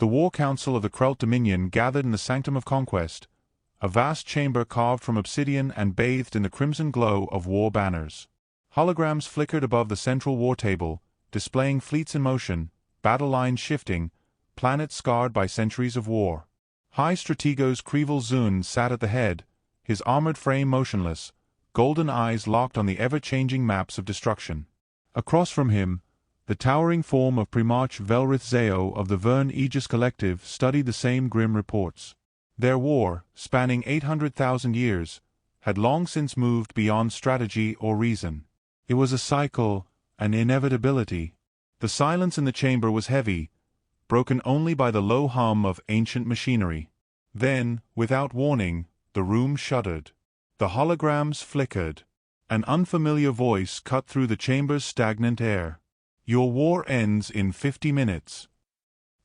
The war council of the Krelt Dominion gathered in the Sanctum of Conquest, a vast chamber carved from obsidian and bathed in the crimson glow of war banners. Holograms flickered above the central war table, displaying fleets in motion, battle lines shifting, planets scarred by centuries of war. High Strategos Krevel Zun sat at the head, his armored frame motionless, golden eyes locked on the ever-changing maps of destruction. Across from him, the towering form of Primarch Velrith Zeo of the Vern Aegis Collective studied the same grim reports. Their war, spanning 800,000 years, had long since moved beyond strategy or reason. It was a cycle, an inevitability. The silence in the chamber was heavy, broken only by the low hum of ancient machinery. Then, without warning, the room shuddered. The holograms flickered. An unfamiliar voice cut through the chamber's stagnant air. "Your war ends in 50 minutes.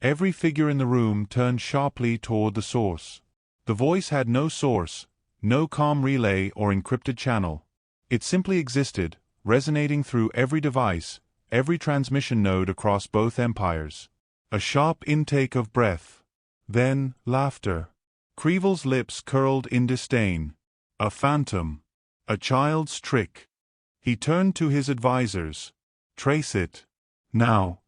Every figure in the room turned sharply toward the source. The voice had no source, no comm relay or encrypted channel. It simply existed, resonating through every device, every transmission node across both empires. A sharp intake of breath. Then, laughter. Krevel's lips curled in disdain. A phantom. A child's trick. He turned to his advisors. "Trace it. Now."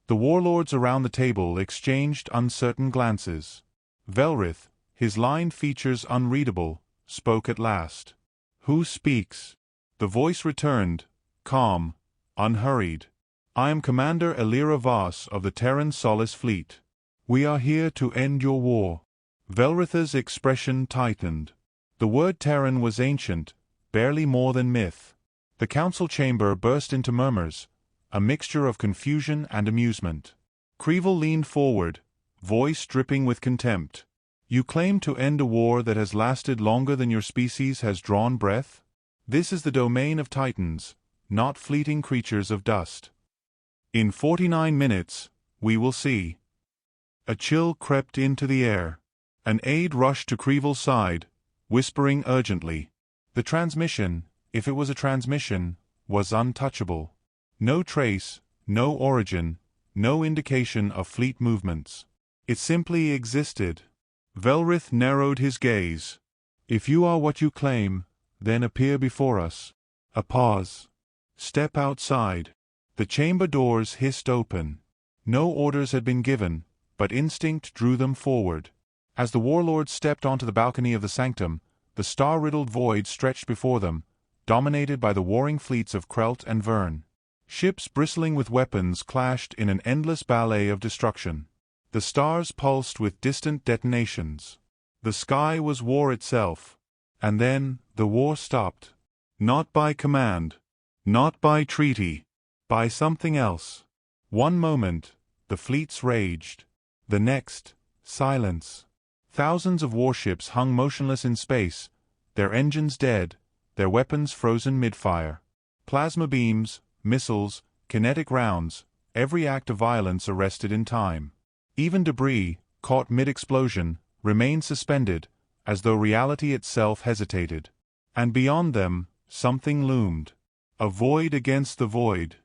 The warlords around the table exchanged uncertain glances. Velrith, his lined features unreadable, spoke at last. "Who speaks?" The voice returned, calm, unhurried. "I am Commander Elira Voss of the Terran Solace Fleet. We are here to end your war." Velrith's expression tightened. The word Terran was ancient, barely more than myth. The council chamber burst into murmurs, a mixture of confusion and amusement. Krevel leaned forward, voice dripping with contempt. "You claim to end a war that has lasted longer than your species has drawn breath? This is the domain of titans, not fleeting creatures of dust. In 49 minutes, we will see." A chill crept into the air. An aide rushed to Krevel's side, whispering urgently. The transmission, if it was a transmission, was untouchable. No trace, no origin, no indication of fleet movements. It simply existed. Velrith narrowed his gaze. "If you are what you claim, then appear before us." A pause. "Step outside." The chamber doors hissed open. No orders had been given, but instinct drew them forward. As the warlords stepped onto the balcony of the sanctum, the star-riddled void stretched before them, dominated by the warring fleets of Krelt and Vern. Ships bristling with weapons clashed in an endless ballet of destruction. The stars pulsed with distant detonations. The sky was war itself. And then, the war stopped. Not by command. Not by treaty. By something else. One moment, the fleets raged. The next, silence. Thousands of warships hung motionless in space, their engines dead, their weapons frozen mid-fire. Plasma beams, missiles, kinetic rounds, every act of violence arrested in time. Even debris, caught mid-explosion, remained suspended, as though reality itself hesitated. And beyond them, something loomed. A void against the void.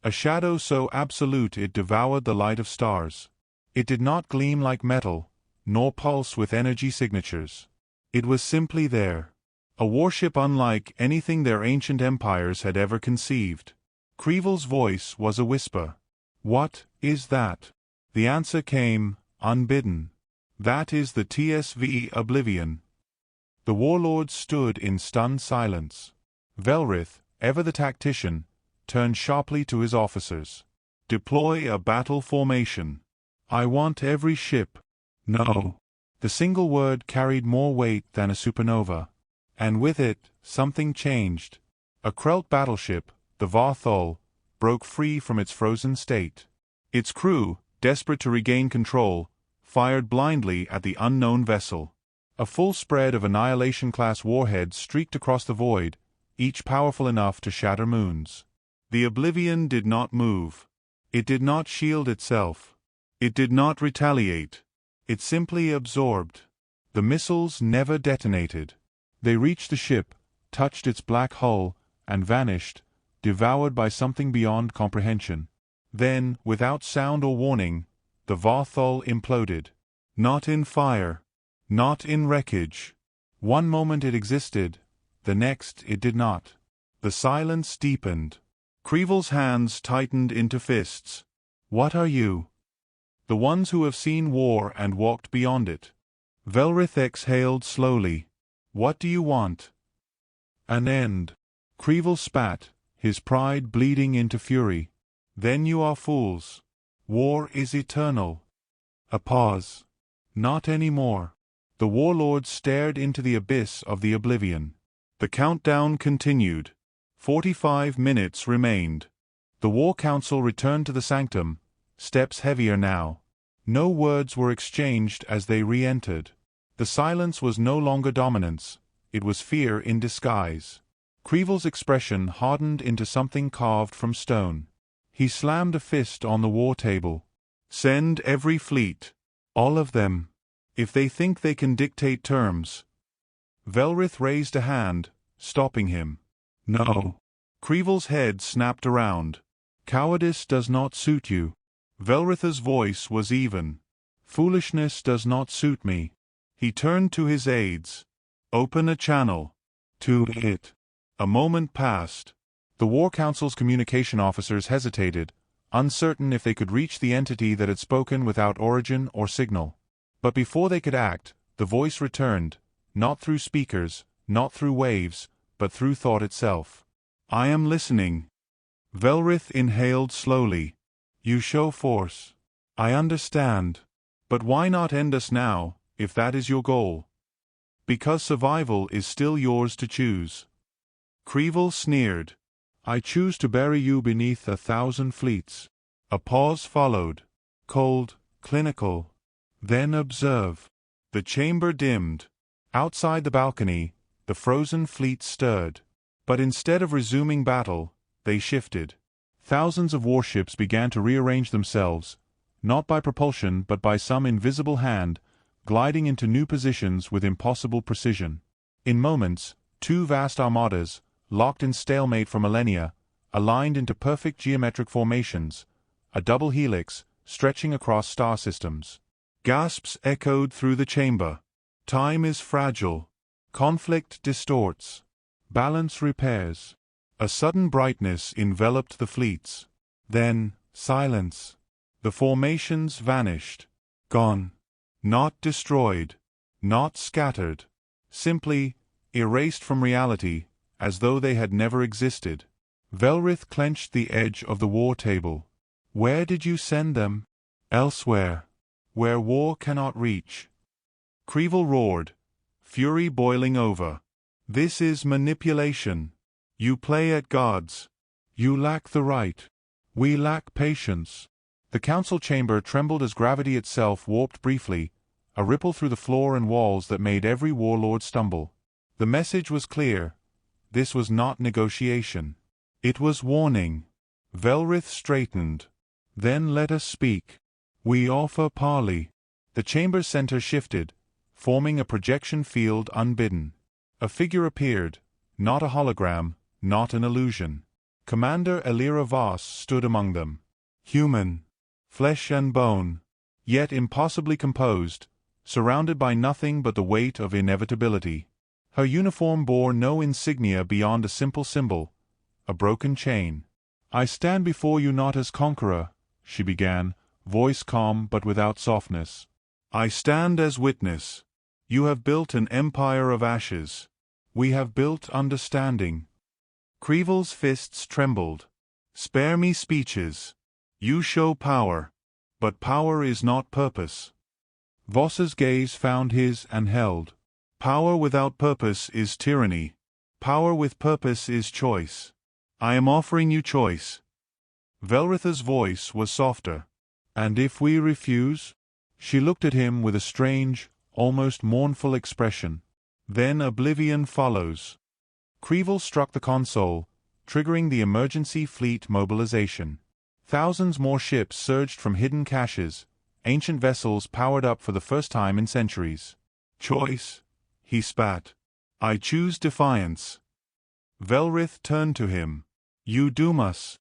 A shadow so absolute it devoured the light of stars. It did not gleam like metal, nor pulse with energy signatures. It was simply there. A warship unlike anything their ancient empires had ever conceived. Krevel's voice was a whisper. "What is that?" The answer came, unbidden. "That is the TSV Oblivion." The warlords stood in stunned silence. Velrith, ever the tactician, turned sharply to his officers. "Deploy a battle formation. I want every ship." "No." The single word carried more weight than a supernova. And with it, something changed. A Krelt battleship, the Varthol, broke free from its frozen state. Its crew, desperate to regain control, fired blindly at the unknown vessel. A full spread of Annihilation-class warheads streaked across the void, each powerful enough to shatter moons. The Oblivion did not move. It did not shield itself. It did not retaliate. It simply absorbed. The missiles never detonated. They reached the ship, touched its black hull, and vanished, devoured by something beyond comprehension. Then, without sound or warning, the Vothol imploded. Not in fire. Not in wreckage. One moment it existed, the next it did not. The silence deepened. Creeville's hands tightened into fists. What are you? The ones who have seen war and walked beyond it. Velrith exhaled slowly. What do you want? An end. Creeville spat, his pride bleeding into fury. Then you are fools. War is eternal. A pause. Not anymore. The warlords stared into the abyss of the oblivion. The countdown continued. 45 minutes remained. The War Council returned to the sanctum, steps heavier now. No words were exchanged as they re-entered. The silence was no longer dominance, it was fear in disguise. Creeville's expression hardened into something carved from stone. He slammed a fist on the war table. Send every fleet. All of them. If they think they can dictate terms. Velrith raised a hand, stopping him. No. Creeville's head snapped around. Cowardice does not suit you. Velrith's voice was even. Foolishness does not suit me. He turned to his aides. Open a channel. To it. A moment passed. The War Council's communication officers hesitated, uncertain if they could reach the entity that had spoken without origin or signal. But before they could act, the voice returned, not through speakers, not through waves, but through thought itself. I am listening. Velrith inhaled slowly. You show force. I understand. But why not end us now, if that is your goal? Because survival is still yours to choose. Creeville sneered. I choose to bury you beneath 1,000 fleets. A pause followed. Cold, clinical. Then observe. The chamber dimmed. Outside the balcony, the frozen fleet stirred. But instead of resuming battle, they shifted. Thousands of warships began to rearrange themselves, not by propulsion but by some invisible hand, gliding into new positions with impossible precision. In moments, two vast armadas, locked in stalemate for millennia, aligned into perfect geometric formations, a double helix, stretching across star systems. Gasps echoed through the chamber. Time is fragile. Conflict distorts. Balance repairs. A sudden brightness enveloped the fleets. Then, silence. The formations vanished. Gone. Not destroyed. Not scattered. Simply, erased from reality, as though they had never existed. Velrith clenched the edge of the war table. Where did you send them? Elsewhere. Where war cannot reach. Creeville roared, fury boiling over. This is manipulation. You play at gods. You lack the right. We lack patience. The council chamber trembled as gravity itself warped briefly, a ripple through the floor and walls that made every warlord stumble. The message was clear. This was not negotiation. It was warning. Velrith straightened. Then let us speak. We offer parley. The chamber's center shifted, forming a projection field unbidden. A figure appeared, not a hologram, not an illusion. Commander Elira Voss stood among them. Human. Flesh and bone. Yet impossibly composed, surrounded by nothing but the weight of inevitability. Her uniform bore no insignia beyond a simple symbol, a broken chain. I stand before you not as conqueror, she began, voice calm but without softness. I stand as witness. You have built an empire of ashes. We have built understanding. Creeville's fists trembled. Spare me speeches. You show power. But power is not purpose. Voss's gaze found his and held. Power without purpose is tyranny. Power with purpose is choice. I am offering you choice. Velrith's voice was softer. And if we refuse? She looked at him with a strange, almost mournful expression. Then oblivion follows. Creeville struck the console, triggering the emergency fleet mobilization. Thousands more ships surged from hidden caches, ancient vessels powered up for the first time in centuries. Choice, he spat. I choose defiance. Velrith turned to him. You doom us.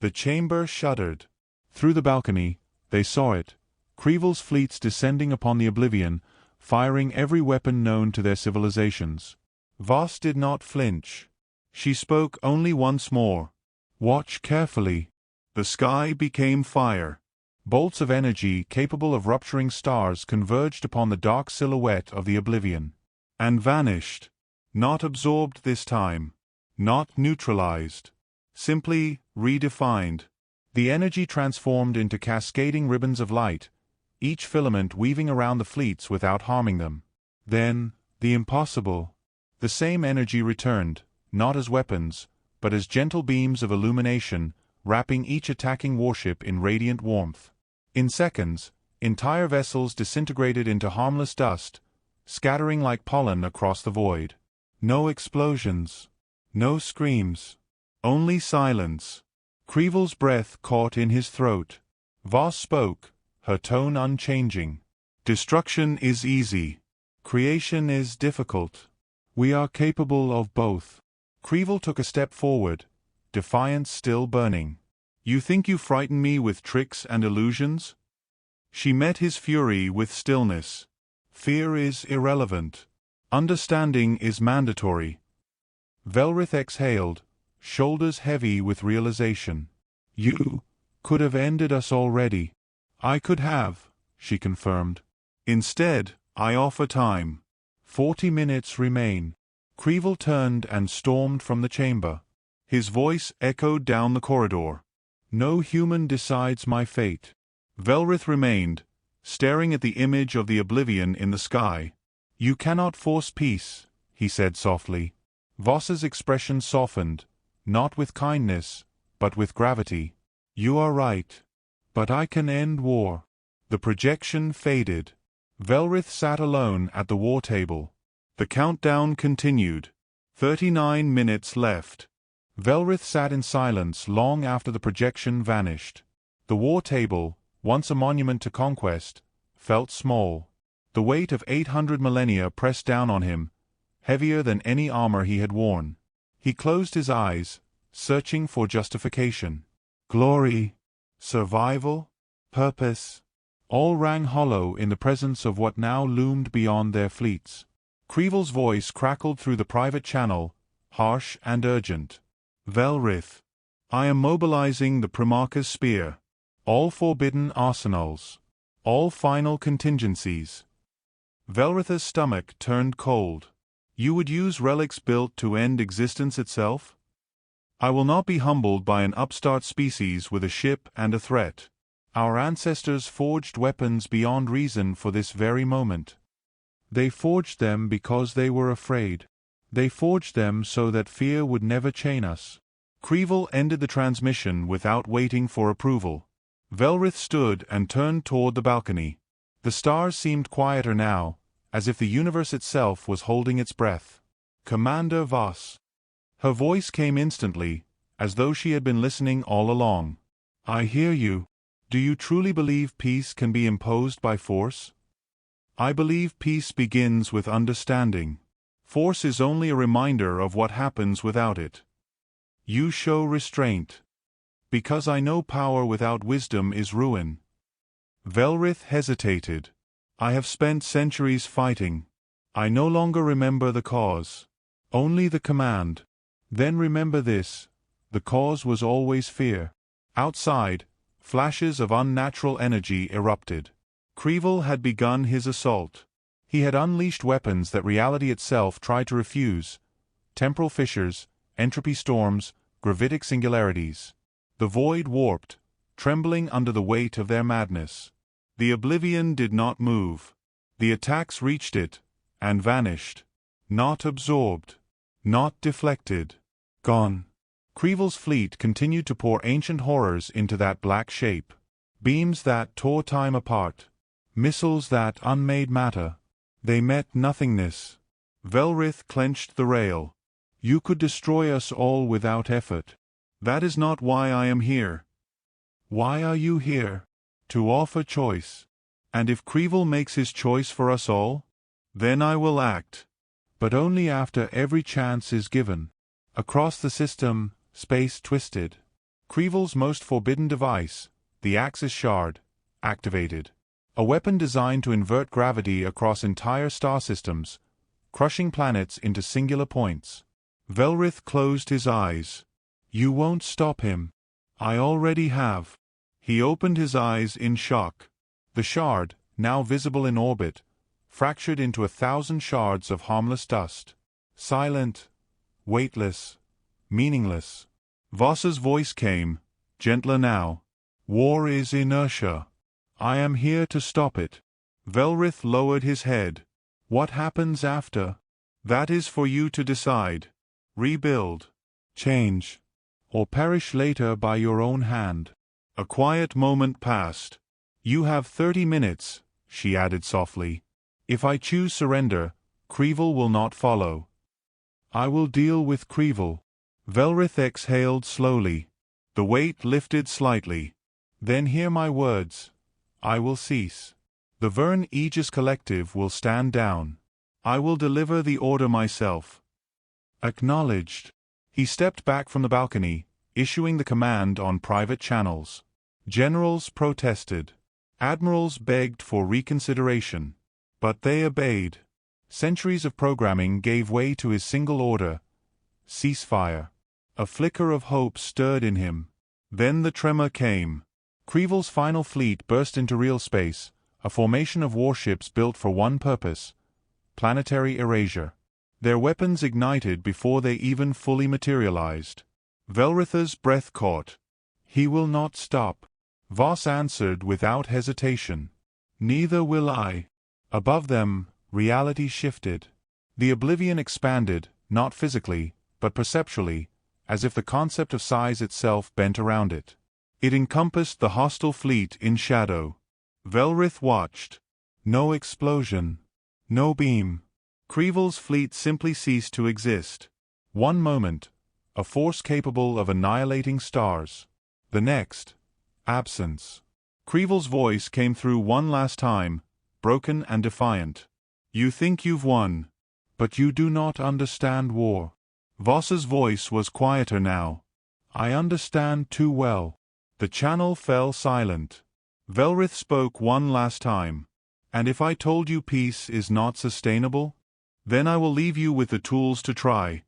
The chamber shuddered. Through the balcony, they saw it, Creeville's fleets descending upon the Oblivion, firing every weapon known to their civilizations. Voss did not flinch. She spoke only once more. "Watch carefully." The sky became fire. Bolts of energy capable of rupturing stars converged upon the dark silhouette of the Oblivion. And vanished. Not absorbed this time. Not neutralized. Simply redefined. The energy transformed into cascading ribbons of light, each filament weaving around the fleets without harming them. Then, the impossible. The same energy returned, not as weapons, but as gentle beams of illumination, wrapping each attacking warship in radiant warmth. In seconds, entire vessels disintegrated into harmless dust, scattering like pollen across the void. No explosions. No screams. Only silence. Creeville's breath caught in his throat. Voss spoke, her tone unchanging. "Destruction is easy. Creation is difficult. We are capable of both." Creeville took a step forward, defiance still burning. "You think you frighten me with tricks and illusions?" She met his fury with stillness. "Fear is irrelevant. Understanding is mandatory." Velrith exhaled, shoulders heavy with realization. "You could have ended us already." "I could have," she confirmed. "Instead, I offer time. 40 minutes remain." Creeville turned and stormed from the chamber. His voice echoed down the corridor. "No human decides my fate." Velrith remained, staring at the image of the Oblivion in the sky. "You cannot force peace," he said softly. Voss's expression softened, not with kindness, but with gravity. "You are right. But I can end war." The projection faded. Velrith sat alone at the war table. The countdown continued. 39 minutes left. Velrith sat in silence long after the projection vanished. The war table, once a monument to conquest, felt small. The weight of 800 millennia pressed down on him, heavier than any armor he had worn. He closed his eyes, searching for justification. Glory, survival, purpose, all rang hollow in the presence of what now loomed beyond their fleets. Creeville's voice crackled through the private channel, harsh and urgent. "Velrith, I am mobilizing the Primarch's spear. All forbidden arsenals. All final contingencies." Velrith's stomach turned cold. "You would use relics built to end existence itself?" "I will not be humbled by an upstart species with a ship and a threat. Our ancestors forged weapons beyond reason for this very moment. They forged them because they were afraid. They forged them so that fear would never chain us." Creeville ended the transmission without waiting for approval. Velrith stood and turned toward the balcony. The stars seemed quieter now, as if the universe itself was holding its breath. "Commander Voss." Her voice came instantly, as though she had been listening all along. "I hear you. Do you truly believe peace can be imposed by force?" "I believe peace begins with understanding. Force is only a reminder of what happens without it. You show restraint. Because I know power without wisdom is ruin." Velrith hesitated. "I have spent centuries fighting. I no longer remember the cause. Only the command. Then remember this: the cause was always fear." Outside, flashes of unnatural energy erupted. Creeville had begun his assault. He had unleashed weapons that reality itself tried to refuse: temporal fissures, entropy storms, gravitic singularities. The void warped, trembling under the weight of their madness. The Oblivion did not move. The attacks reached it, and vanished. Not absorbed. Not deflected. Gone. Creeville's fleet continued to pour ancient horrors into that black shape. Beams that tore time apart. Missiles that unmade matter. They met nothingness. Velrith clenched the rail. "You could destroy us all without effort. That is not why I am here." "Why are you here?" "To offer choice. And if Creeville makes his choice for us all, then I will act. But only after every chance is given." Across the system, space twisted. Creeville's most forbidden device, the Axis shard, activated. A weapon designed to invert gravity across entire star systems, crushing planets into singular points. Velrith closed his eyes. You won't stop him. I already have. He opened his eyes in shock. The shard, now visible in orbit, fractured into 1,000 shards of harmless dust. Silent, weightless, meaningless. Voss's voice came, gentler now. War is inertia. I am here to stop it. Velrith lowered his head. What happens after? That is for you to decide. Rebuild, change, or perish later by your own hand. A quiet moment passed. You have 30 minutes, she added softly. If I choose surrender, Creevil will not follow. I will deal with Creevil. Velrith exhaled slowly. The weight lifted slightly. Then hear my words. I will cease. The Verne Aegis Collective will stand down. I will deliver the order myself. Acknowledged. He stepped back from the balcony, issuing the command on private channels. Generals protested. Admirals begged for reconsideration. But they obeyed. Centuries of programming gave way to his single order. Ceasefire. A flicker of hope stirred in him. Then the tremor came. Creevil's final fleet burst into real space, a formation of warships built for one purpose: planetary erasure. Their weapons ignited before they even fully materialized. Velrith's breath caught. He will not stop. Voss answered without hesitation. Neither will I. Above them, reality shifted. The oblivion expanded, not physically, but perceptually, as if the concept of size itself bent around it. It encompassed the hostile fleet in shadow. Velrith watched. No explosion. No beam. Creevil's fleet simply ceased to exist. One moment, a force capable of annihilating stars. The next, absence. Creevil's voice came through one last time, broken and defiant. You think you've won, but you do not understand war. Voss's voice was quieter now. I understand too well. The channel fell silent. Velrith spoke one last time. And if I told you peace is not sustainable? Then I will leave you with the tools to try.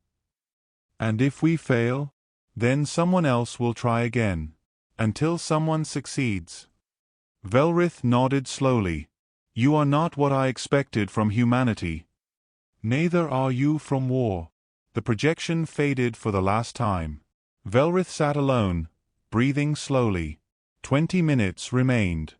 And if we fail? Then someone else will try again. Until someone succeeds. Velrith nodded slowly. You are not what I expected from humanity. Neither are you from war. The projection faded for the last time. Velrith sat alone, breathing slowly. 20 minutes remained.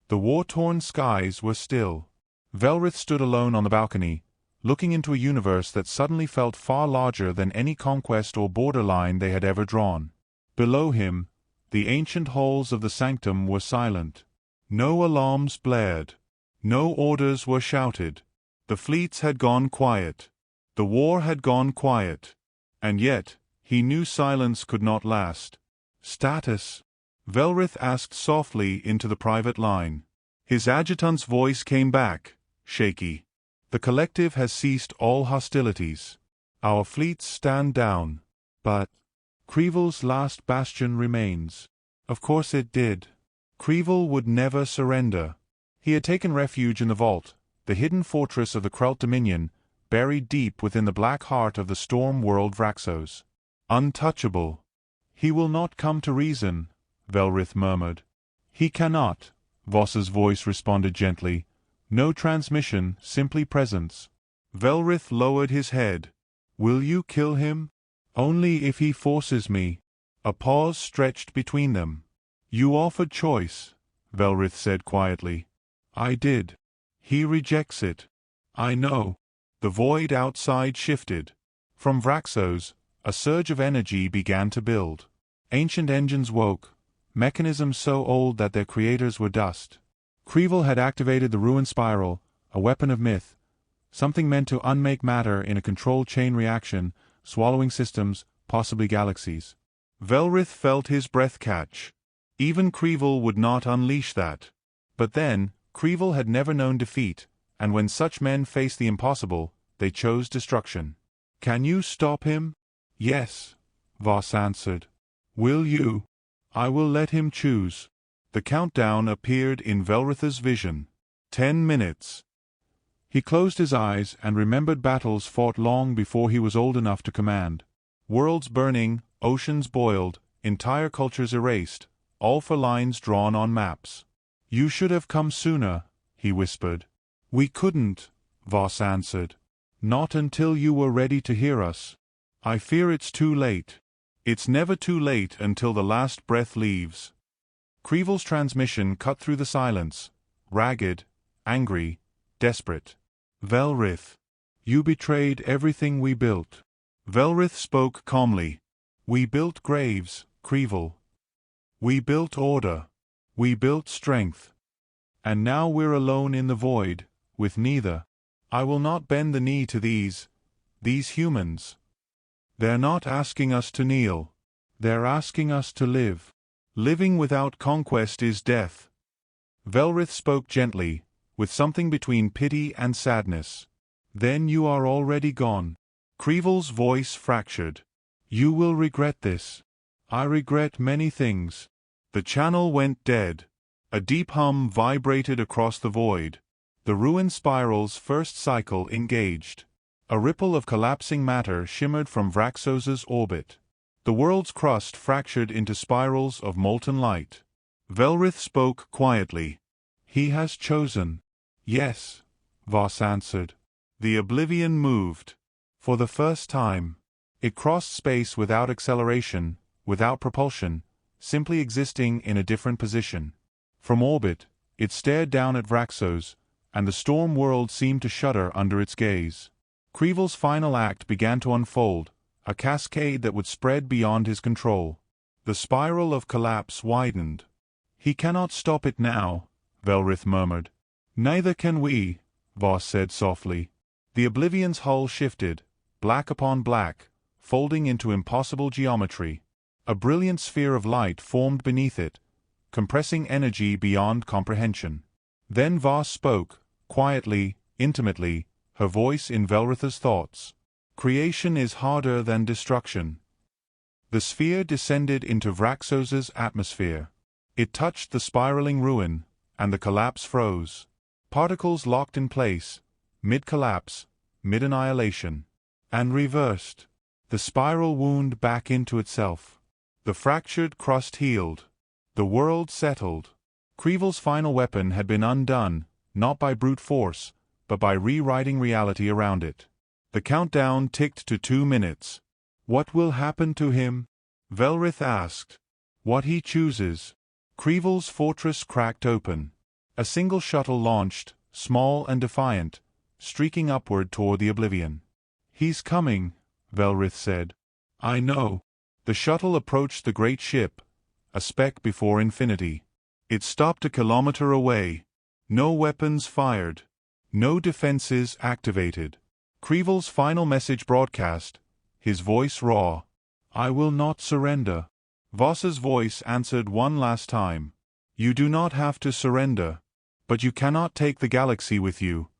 The war-torn skies were still. Velrith stood alone on the balcony, looking into a universe that suddenly felt far larger than any conquest or borderline they had ever drawn. Below him, the ancient halls of the sanctum were silent. No alarms blared. No orders were shouted. The fleets had gone quiet. The war had gone quiet. And yet, he knew silence could not last. Status? Velrith asked softly into the private line. His adjutant's voice came back, shaky. The collective has ceased all hostilities. Our fleets stand down. But Creevil's last bastion remains. Of course it did. Creevil would never surrender. He had taken refuge in the vault, the hidden fortress of the Krelt Dominion, buried deep within the black heart of the storm world Vraxos. Untouchable. He will not come to reason, Velrith murmured. He cannot, Voss's voice responded gently. No transmission, simply presence. Velrith lowered his head. Will you kill him? Only if he forces me. A pause stretched between them. You offered choice, Velrith said quietly. I did. He rejects it. I know. The void outside shifted. From Vraxos, a surge of energy began to build. Ancient engines woke, mechanisms so old that their creators were dust. Creevil had activated the ruined spiral, a weapon of myth, something meant to unmake matter in a controlled chain reaction, swallowing systems, possibly galaxies. Velrith felt his breath catch. Even Creevil would not unleash that. But then, Creevil had never known defeat, and when such men faced the impossible, they chose destruction. Can you stop him? Yes, Voss answered. Will you? I will let him choose. The countdown appeared in Velrith's vision. 10 minutes. He closed his eyes and remembered battles fought long before he was old enough to command. Worlds burning, oceans boiled, entire cultures erased, all for lines drawn on maps. "You should have come sooner," he whispered. "We couldn't," Voss answered. "Not until you were ready to hear us. I fear it's too late." "It's never too late until the last breath leaves." Creeville's transmission cut through the silence, ragged, angry, desperate. "Velrith, you betrayed everything we built." Velrith spoke calmly. "We built graves, Creeville. We built order. We built strength. And now we're alone in the void, with neither. I will not bend the knee to these humans. They're not asking us to kneel. They're asking us to live. Living without conquest is death." Velrith spoke gently, with something between pity and sadness. "Then you are already gone." Creeville's voice fractured. "You will regret this." "I regret many things." The channel went dead. A deep hum vibrated across the void. The ruined spiral's first cycle engaged. A ripple of collapsing matter shimmered from Vraxos's orbit. The world's crust fractured into spirals of molten light. Velrith spoke quietly. "He has chosen." "Yes," Voss answered. The Oblivion moved. For the first time. It crossed space without acceleration, without propulsion, simply existing in a different position. From orbit, it stared down at Vraxos, and the storm world seemed to shudder under its gaze. Creeville's final act began to unfold, a cascade that would spread beyond his control. The spiral of collapse widened. "He cannot stop it now," Velrith murmured. "Neither can we," Voss said softly. The Oblivion's hull shifted, black upon black, folding into impossible geometry. A brilliant sphere of light formed beneath it, compressing energy beyond comprehension. Then Voss spoke, quietly, intimately, her voice in Velrith's thoughts. "Creation is harder than destruction." The sphere descended into Vraxos's atmosphere. It touched the spiraling ruin, and the collapse froze. Particles locked in place, mid-collapse, mid-annihilation. And reversed. The spiral wound back into itself. The fractured crust healed. The world settled. Creeville's final weapon had been undone, not by brute force, but by rewriting reality around it. The countdown ticked to 2 minutes. "What will happen to him?" Velrith asked. "What he chooses." Creeville's fortress cracked open. A single shuttle launched, small and defiant, streaking upward toward the Oblivion. "He's coming," Velrith said. "I know." The shuttle approached the great ship, a speck before infinity. It stopped a kilometer away. No weapons fired. No defenses activated. Creeville's final message broadcast, his voice raw. "I will not surrender." Voss's voice answered one last time. "You do not have to surrender. But you cannot take the galaxy with you.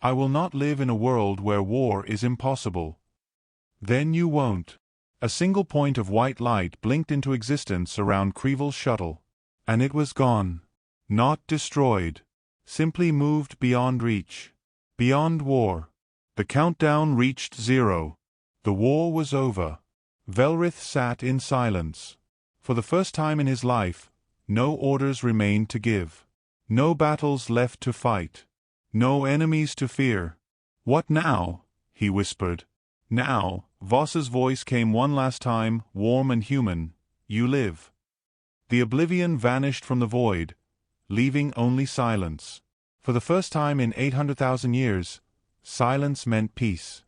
I will not live in a world where war is impossible." "Then you won't." A single point of white light blinked into existence around Creeville's shuttle. And it was gone. Not destroyed. Simply moved beyond reach. Beyond war. The countdown reached 0. The war was over. Velrith sat in silence. For the first time in his life, no orders remained to give. No battles left to fight. No enemies to fear. "What now?" he whispered. "Now," Voss's voice came one last time, warm and human. "You live." The Oblivion vanished from the void, leaving only silence. For the first time in 800,000 years, silence meant peace.